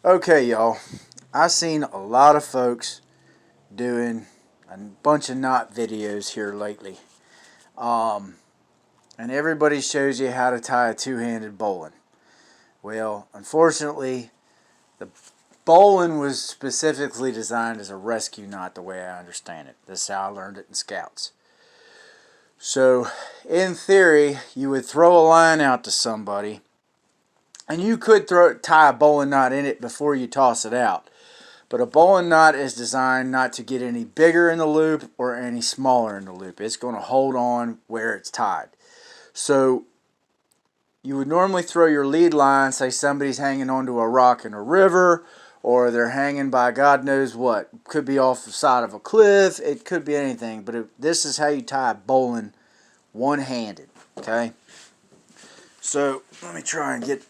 Okay, y'all. I've seen a lot of folks doing a bunch of knot videos here lately. Um, and everybody shows you how to tie a two-handed bowline. Well, unfortunately, the bowline was specifically designed as a rescue knot the way I understand it. This is how I learned it in Scouts. So, in theory, you would throw a line out to somebody, and you could tie a bowline knot in it before you toss it out. But a bowline knot is designed not to get any bigger in the loop or any smaller in the loop. It's going to hold on where it's tied. So you would normally throw your lead line, say somebody's hanging onto a rock in a river, or they're hanging by God knows what. Could be off the side of a cliff. It could be anything. But this is how you tie a bowline one-handed. Okay? So let me try and get...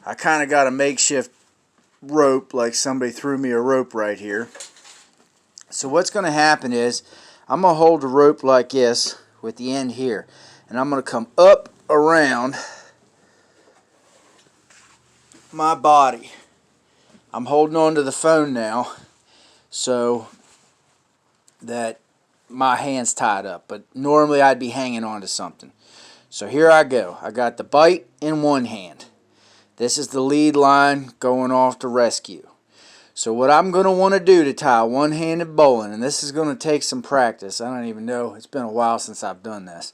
I kind of got a makeshift rope, like somebody threw me a rope right here. So what's going to happen is I'm going to hold the rope like this with the end here, and I'm going to come up around my body. I'm holding on to the phone now so that my hand's tied up, but normally I'd be hanging on to something. So here I go. I got the bite in one hand. This is the lead line going off to rescue. So what I'm going to want to do to tie a one-handed bowline, and this is going to take some practice. I don't even know. It's been a while since I've done this.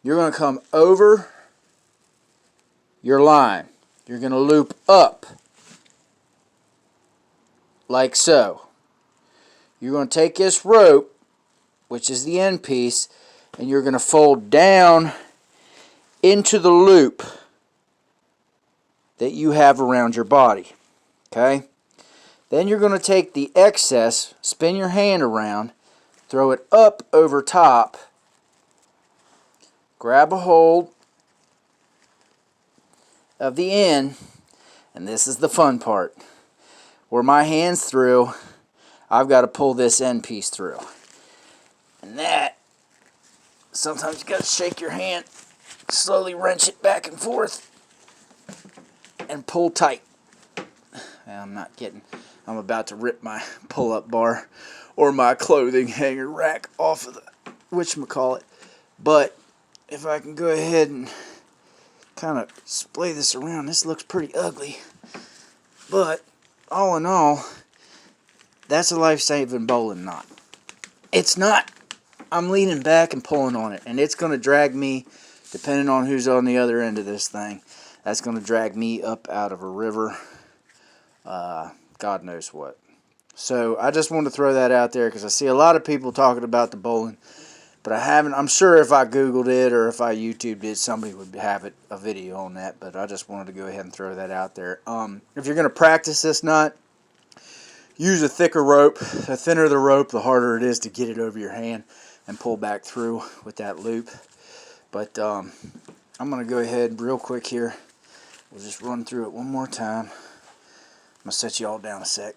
You're going to come over your line. You're going to loop up like so. You're going to take this rope, which is the end piece, and you're going to fold down into the loop that you have around your body. Okay? Then you're going to take the excess, spin your hand around, throw it up over top, grab a hold of the end, and this is the fun part. Where my hand's through, I've got to pull this end piece through. And that, sometimes you got to shake your hand, slowly wrench it back and forth, and pull tight. I'm not kidding. I'm about to rip my pull-up bar or my clothing hanger rack off of the whatchamacallit. But if I can go ahead and kind of splay this around, this looks pretty ugly. But all in all, that's a life-saving bowline knot. It's not. I'm leaning back and pulling on it, and it's going to drag me, depending on who's on the other end of this thing, that's going to drag me up out of a river, God knows what. So I just wanted to throw that out there because I see a lot of people talking about the bowline, but I haven't. I'm sure if I Googled it or if I YouTubed it, somebody would have a video on that, but I just wanted to go ahead and throw that out there. If you're going to practice this knot, use a thicker rope. The thinner the rope, the harder it is to get it over your hand and pull back through with that loop. But I'm going to go ahead real quick here. We'll just run through it one more time. I'm going to set you all down a sec.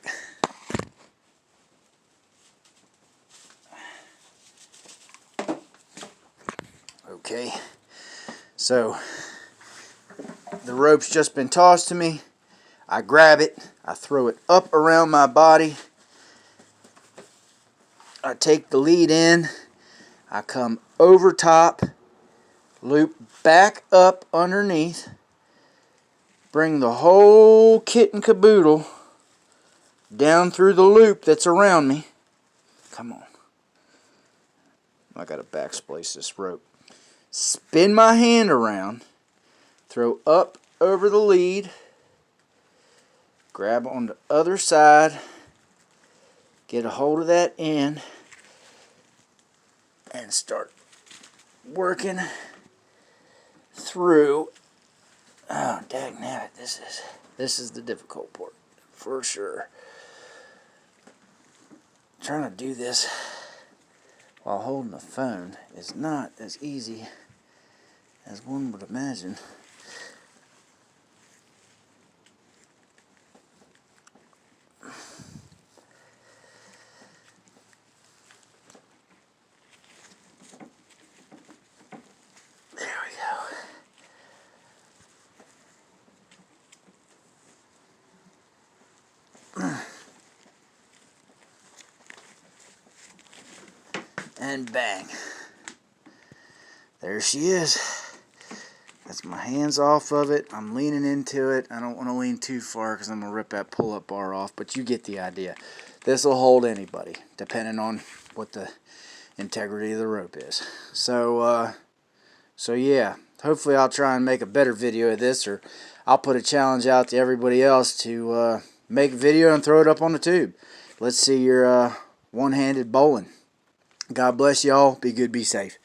Okay, so the rope's just been tossed to me. I grab it, I throw it up around my body. I take the lead in, I come over top, loop back up underneath, bring the whole kit and caboodle down through the loop that's around me. Come on. I gotta backsplice this rope. Spin my hand around, throw up over the lead, grab on the other side, get a hold of that end, and start working through. Oh, dagnabbit, this is the difficult part, for sure. Trying to do this while holding the phone is not as easy as one would imagine. There we go. And bang. There she is. That's my hands off of it. I'm leaning into it. I don't want to lean too far because I'm going to rip that pull-up bar off, but you get the idea. This will hold anybody, depending on what the integrity of the rope is. So yeah, hopefully I'll try and make a better video of this, or I'll put a challenge out to everybody else to make a video and throw it up on the tube. Let's see your one-handed bowling. God bless y'all. Be good, be safe.